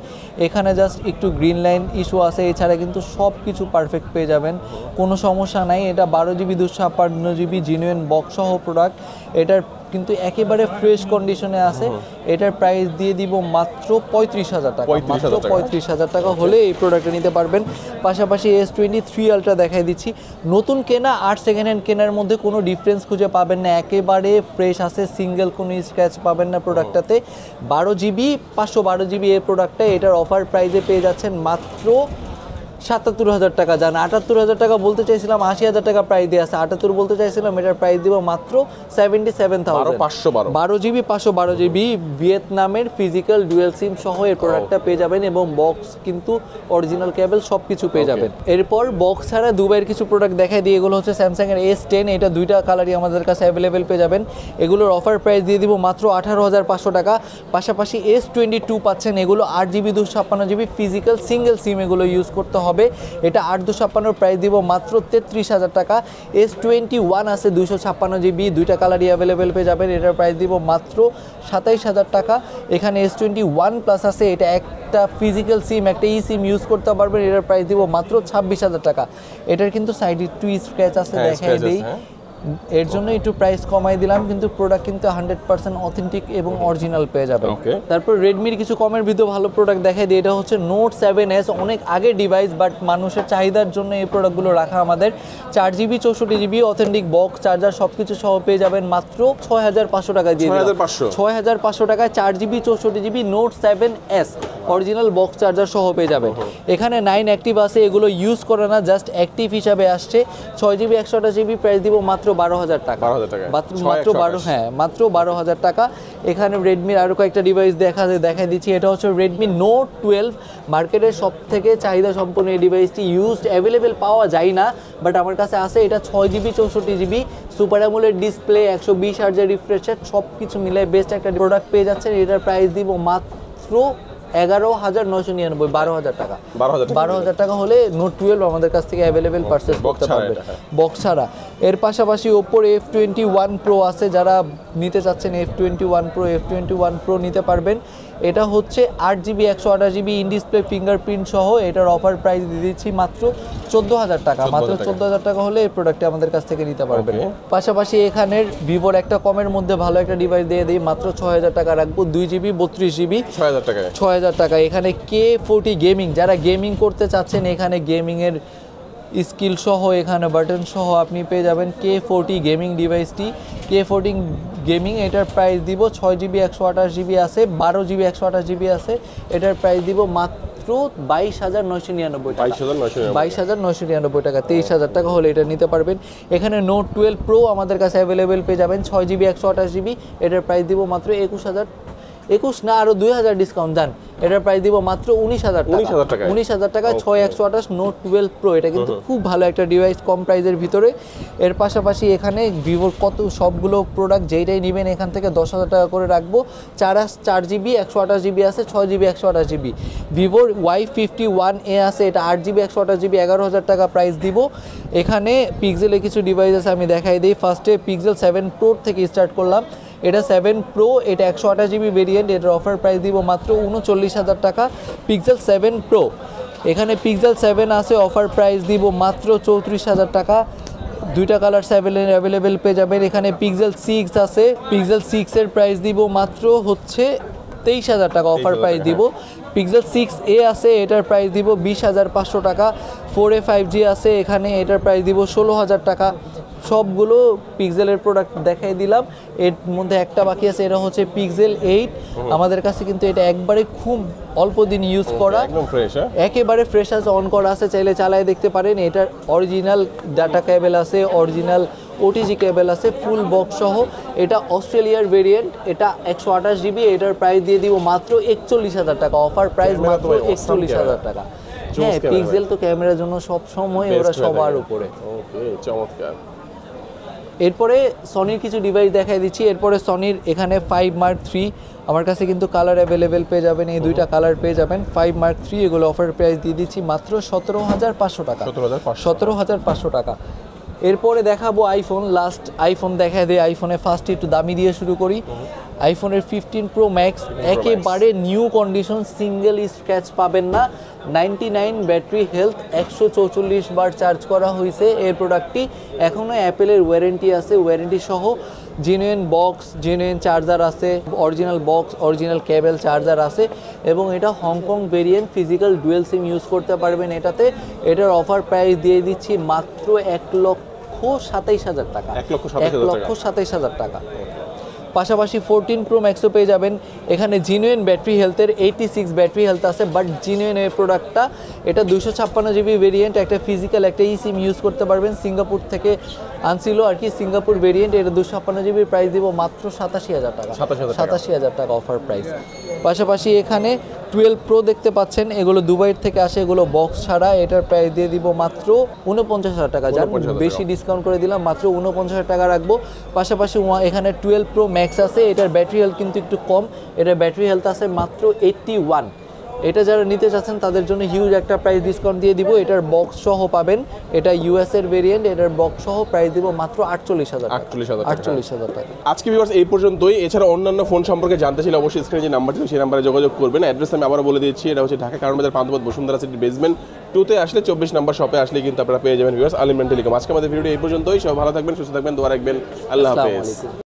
এখানে জাস্ট একটু গ্রিন লাইন ইস্যু আছে, এছাড়া কিন্তু সব কিছু পারফেক্ট পেয়ে যাবেন, কোনো সমস্যা নাই। এটা 12GB 256GB জিনুইন বক্স সহ প্রোডাক্ট, এটার কিন্তু একেবারে ফ্রেশ কন্ডিশনে আছে। এটার প্রাইস দিয়ে দিব মাত্র 35,000 টাকা। মাত্র 35,000 টাকা হলে এই প্রোডাক্টটা নিতে পারবেন। পাশাপাশি S23 Ultra দেখাই দিচ্ছি, নতুন কেনা আর সেকেন্ড হ্যান্ড কেনার মধ্যে কোনো ডিফারেন্স খুঁজে পাবেন না, একেবারে ফ্রেশ আছে, সিঙ্গেল কোনো স্ক্র্যাচ পাবেন না প্রোডাক্টটাতে। 12GB 512GB এই প্রোডাক্টটা, এটার অফার প্রাইসে পেয়ে যাচ্ছেন মাত্র 77,000 টাকা। জান 78,000 টাকা বলতে চাইছিলাম, 80,000 টাকা প্রাইস দিয়ে আছে, 78 বলতে চাইছিলাম, এটার প্রাইস দিব মাত্র 77,000। 12GB 512GB ভিয়েতনামের ফিজিক্যাল ডুয়েল সিম সহ এই প্রোডাক্টটা পেয়ে যাবেন এবং বক্স কিন্তু অরিজিনাল কেবল সব কিছু পেয়ে যাবেন। এরপর বক্স ছাড়া দুবাইয়ের কিছু প্রোডাক্ট দেখাই দিয়ে, এগুলো হচ্ছে স্যামসাংয়ের S10, এটা দুইটা কালারই আমাদের কাছে অ্যাভেলেবেল পেয়ে যাবেন। এগুলোর অফার প্রাইস দিয়ে দিব মাত্র 18,500 টাকা। পাশাপাশি S22 পাচ্ছেন, এগুলো 8GB 256GB ফিজিক্যাল সিঙ্গেল সিম, এগুলো ইউজ করতে হবে। এটা 8/256 প্রাইস দিব মাত্র 33,000 টাকা। S21 আছে 256GB, দুইটা কালারই অ্যাভেলেবেল পেয়ে যাবেন, এটার প্রাইস দিব মাত্র 27,000 টাকা। এখানে S21 প্লাস আছে, এটা একটা ফিজিক্যাল সিম একটা ই সিম ইউজ করতে পারবেন, এটার প্রাইস দিব মাত্র 26,000 টাকা। এটার কিন্তু সাইডে একটু স্ক্র্যাচ আছে, দেখাই দেই, এর জন্য একটু প্রাইস কমাই দিলাম, কিন্তু প্রোডাক্ট কিন্তু 100% অথেন্টিক এবং অরিজিনাল পেয়ে যাবেন। তারপর রেডমির কিছু কমের ভিতরে ভালো প্রোডাক্ট দেখাই দিই, এটা হচ্ছে Note 7S, অনেক আগের ডিভাইস, বাট মানুষের চাহিদার জন্য এই প্রোডাক্টগুলো রাখা আমাদের। 4GB 64GB authentic box charger সব কিছু সহ পেয়ে যাবেন মাত্র 6,500 টাকা দিয়ে দিলাম। 6,500 টাকায় 4GB 64GB Note 7S original box charger সহ পেয়ে যাবেন। এখানে 9 অ্যাক্টিভ আছে, এগুলো ইউজ করে না, জাস্ট অ্যাক্টিভ হিসাবে আসছে। 6GB 128GB প্রাইস দিব মাত্র 12,000 টাকা। মাত্র 12,000 টাকা। এখানে রেডমির আরও কয়েকটা ডিভাইস দেখাই দিচ্ছি, এটা হচ্ছে Redmi Note 12, মার্কেটের সব থেকে চাহিদা সম্পন্ন এই ডিভাইসটি, ইউজড অ্যাভেলেবেল পাওয়া যায় না, বাট আমার কাছে আছে। এটা 6GB 64GB super AMOLED display, 120 Hz refresh rate, সব কিছু মিলে বেস্ট একটা প্রোডাক্ট পেয়ে যাচ্ছেন। এটার প্রাইস দিব মাত্র 11,999, 12,000 টাকা। 12,000 টাকা হলে নোট 12 আমাদের কাছ থেকে অ্যাভেলেবেল পারচেজ করতে পারবে বক্স ছাড়া। এর পাশাপাশি ওপোর F21 Pro আছে, যারা নিতে চাচ্ছেন F21 Pro, F21 Pro নিতে পারবেন। এটা হচ্ছে 8GB 128GB in display fingerprint সহ। এটার অফার প্রাইস দিয়ে দিচ্ছি মাত্র 14,000 টাকা। মাত্র 14,000 টাকা হলে এই প্রোডাক্টটি আমাদের কাছ থেকে নিতে পারবেন। পাশাপাশি এখানের ভিভোর একটা কমের মধ্যে ভালো একটা ডিভাইস দিয়ে দিই, মাত্র 6,000 টাকা রাখবো। 2GB 32GB 6,000 টাকা। 6,000 টাকা। এখানে K40 গেমিং, যারা গেমিং করতে চাচ্ছেন, এখানে গেমিংয়ের স্কিল সহ, এখানে বাটন সহ আপনি পেয়ে যাবেন K40 গেমিং ডিভাইসটি। K40 গেমিং, এটার প্রাইস দিব 6GB 128GB আছে, 12GB 128GB আছে। এটার প্রাইস দিব মাত্র 22,999 টাকা। 22,999 টাকা। 23,000 টাকা হলে এটা নিতে পারবেন। এখানে নোট 12 প্রো আমাদের কাছে অ্যাভেলেবেল পেয়ে যাবেন 6GB 128GB। এটার প্রাইস দিব মাত্র 21 না, আরো 2,000 ডিসকাউন্ট দেন। এটার প্রাইস দিব মাত্র 19,000 টাকা। 19,000 টাকা 6/128 নোট 12 প্রো। এটা কিন্তু খুব ভালো একটা ডিভাইস কম প্রাইসের ভিতরে। এর পাশাপাশি এখানে ভিভোর কত সবগুলো প্রোডাক্ট যেইটাই নেবেন এখান থেকে 10,000 টাকা করে রাখবো। 4GB 128GB আছে, 6GB 128GB। ভিভোর Y51A আছে, এটা 8GB 128GB, 11,000 টাকা প্রাইস দিব। এখানে পিক্সেলের কিছু ডিভাইস আছে, আমি দেখাই দিই। ফার্স্টে পিক্সেল 7 Pro থেকে স্টার্ট করলাম। এটা 7 Pro, এটা 128GB ভেরিয়েন্ট। এটার অফার প্রাইস দিব মাত্র 39,000 টাকা। পিক্সেল 7 Pro, এখানে পিক্সেল 7 আছে, অফার প্রাইস দিব মাত্র 34,000 টাকা। দুইটা কালার 7 অ্যাভেলেবেল পেয়ে যাবেন। এখানে পিক্সেল 6 আছে, পিক্সেল 6 এর প্রাইস দিব মাত্র হচ্ছে 23,000 টাকা, অফার প্রাইস দিব। পিক্সেল 6A আছে, এটার প্রাইস দিব 20,500 টাকা। 4A 5G আছে, এখানে এটার প্রাইস দিব 16,000 টাকা। সবগুলো পিক্সেলের প্রোডাক্ট দেখাই দিলাম। এর মধ্যে একটা বাকি আছে, এটা হচ্ছে পিক্সেল 8। আমাদের কাছে কিন্তু এটা একবারে খুব অল্প দিন ইউজ করা, একদম ফ্রেশ, একেবারে ফ্রেশ আছে, অন করা আছে, চাইলে চালায় দেখতে পারেন। এটার অরিজিনাল ডাটা কেবল আছে, অরিজিনাল OTG কেবল আছে, ফুল বক্স সহ। এটা অস্ট্রেলিয়ার ভেরিয়েন্ট, এটা 128GB। এটার প্রাইস দিয়ে দিব মাত্র 41,000 টাকা। অফার প্রাইস মাত্র 41,000 টাকা। হ্যাঁ, পিক্সেল তো ক্যামেরার জন্য সব সময় ওরা সবার উপরে। ওকে, চমৎকার। এরপরে সনির কিছু ডিভাইস দেখাই দিচ্ছি। এরপরে সনির এখানে 5 Mark III আমার কাছে কিন্তু কালার অ্যাভেলেবেল পেয়ে যাবেন। এই দুইটা কালার পেয়ে যাবেন 5 Mark III। এগুলো অফার প্রাইস দিয়ে দিচ্ছি মাত্র 17,500 টাকা। 17,500 টাকা। এরপরে দেখাবো আইফোন। লাস্ট আইফোন দেখা দেয়। আইফোনে ফার্স্ট একটু দামি দিয়ে শুরু করি। আইফোনের 15 Pro Max একেবারে নিউ কন্ডিশন, সিঙ্গেল স্ক্র্যাচ পাবেন না। 99 ব্যাটারি হেলথ, 144 বার চার্জ করা হয়েছে এই প্রোডাক্টটি। এখনও অ্যাপেলের ওয়ারেন্টি আছে, ওয়ারেন্টি সহ জেনুইন বক্স, জেনুইন চার্জার আছে, অরিজিনাল বক্স, অরিজিনাল কেবল চার্জার আছে। এবং এটা Hong Kong variant, physical dual SIM use করতে পারবেন এটাতে। এটার অফার প্রাইস দিয়ে দিচ্ছি মাত্র 1,27,000 টাকা। 1,27,000 টাকা। পাশাপাশি 14 Pro Maxও পেয়ে যাবেন। এখানে জিনুইন ব্যাটারি হেলথের 86 ব্যাটারি হেলথ আছে, বাট জিনুইন এই প্রোডাক্টটা। এটা 256GB ভেরিয়েন্ট, একটা ফিজিক্যাল একটা সিম ইউজ করতে পারবেন। সিঙ্গাপুর থেকে আনছিল আর কি, সিঙ্গাপুর ভেরিয়েন্ট। এটা 256GB, প্রাইস দিব মাত্র 87,000 টাকা। 87,000 টাকা অফার প্রাইস। পাশাপাশি এখানে 12 Pro দেখতে পাচ্ছেন, এগুলো দুবাইয়ের থেকে আসে, এগুলো বক্স ছাড়া। এটার প্রাইস দিয়ে দিব মাত্র 49,000 টাকা। যার বেশি ডিসকাউন্ট করে দিলাম, মাত্র 49,000 টাকা রাখবো। পাশাপাশি এখানে 12 Pro Max আছে, এটার ব্যাটারি হেলথ কিন্তু একটু কম। এটার ব্যাটারি হেলথ আছে মাত্র 81। এটা যারা নিতে চাচ্ছেন তাদের জন্য হিউজ একটা প্রাইস ডিসকাউন্ট দিয়ে দিব। এটার বক্স সহ পাবেন, এটা US এর ভেরিয়েন্ট। এটার বক্স সহ প্রাইস দিব মাত্র 48,000 টাকা। 48,000 টাকা। আজকে ভিউয়ার্স এই পর্যন্তই। এছাড়া অন্যান্য ফোন সম্পর্কে জানতে চাইলে অবশ্যই স্ক্রিনে যে নাম্বার ছিল সেই নাম্বারে যোগাযোগ করবেন। অ্যাড্রেস আমি আবারও বলে দিচ্ছি, এটা হচ্ছে ঢাকা কারণ বাজার পান্থপথ বসুন্ধরা সিটির বেসমেন্ট 2-তে আসলে 24 নম্বর শপে আসলে কিন্তু আপনারা পেয়ে যাবেন ভিউয়ার্স আনলিমিটেড টেলিকম। আজকে আমাদের ভিডিওটা এই পর্যন্তই। সবাই ভালো থাকবেন, সুস্থ থাকবেন, দোয়া রাখবেন। আল্লাহ হাফেজ।